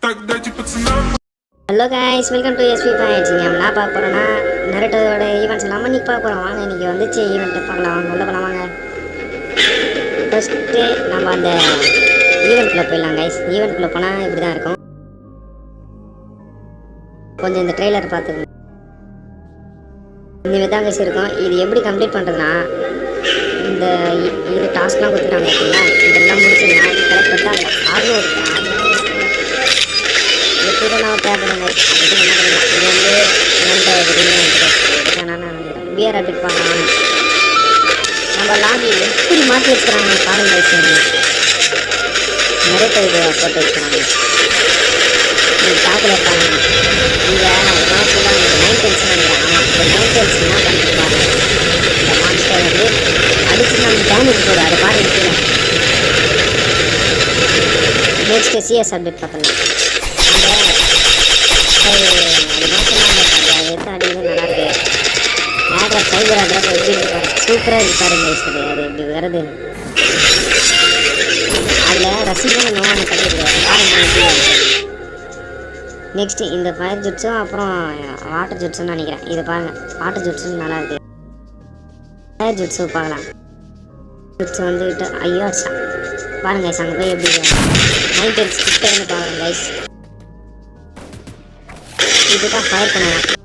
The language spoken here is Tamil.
Hello guys, welcome to SP points. நம்ம என்ன பார்க்க போகிறோன்னா நருட்டோட ஈவெண்ட்ஸ் இல்லாமல் இன்றைக்கி பார்க்க போகிறோம். வாங்க இன்றைக்கி வந்துச்சு ஈவெண்ட்டை பார்க்கலாம். வாங்க உள்ள போகலாம். வாங்க ஃபஸ்ட்டு நம்ம அந்த ஈவெண்ட்குள்ளே போயிடலாம் கைஸ். ஈவெண்ட்குள்ளே போனால் இப்படி தான் இருக்கும். கொஞ்சம் இந்த ட்ரெய்லர் பார்த்துக்கணும். இந்த தான் கைஸ் இருக்கும். இது எப்படி கம்ப்ளீட் பண்ணுறதுனா, இந்த இது டாஸ்க்லாம் கொடுத்துட்டாங்க அப்படின்னா இதெல்லாம் முடிச்சுன்னா கரெக்ட் பார்த்தா நான் தேவைப்படுங்க. இது வந்து பியர் அப்டேட் பண்ணலாம். நம்ம லாபி எப்படி மாற்றி வச்சுக்கிறாங்க பாருங்க. நிறைய பேர் போட்டு வச்சுக்கிறாங்க. டாக்கில் இருக்காங்க. இங்கே ஃபுல்லாக 9 டெல்ஸ் நினைக்கிறேன். ஆமாம், இந்த 9 டெல்ஸ் என்ன பண்ணிருக்காங்க, இந்த மான்ஸ்டர் வந்து அடிச்சு நம்ம டேமேஜ் போடுது. அதை பாருங்க. நெக்ஸ்ட்டு சிஎஸ் அப்டேட் பார்த்தோம். நல்லாயிருக்கு. ஆட்ரா சைபர் ஆட்ரா எப்படி இருக்காரு, சூப்பராக இருக்காரு. அது இப்படி வருது. அதில் ரசிகன் நோவாங்க பண்ணியிருக்காரு. நெக்ஸ்ட்டு இந்த ஃபயர் ஜுட்ஸும் அப்புறம் வாட்டர் ஜுட்ஸுன்னு நினைக்கிறேன். இதை பாருங்கள், வாட்டர் ஜுட்ஸுன்னு நல்லாயிருக்கு. ஃபயர் ஜுட்ஸு பார்க்கலாம். ஜுட்ஸு வந்துட்டு ஐயோ பாருங்க அங்கே போய் எப்படி 9 டெல்ஸ் கிட்ட இருந்து பாருங்க கைஸ். இதுதான் ஃபயர் பண்ணலாம்.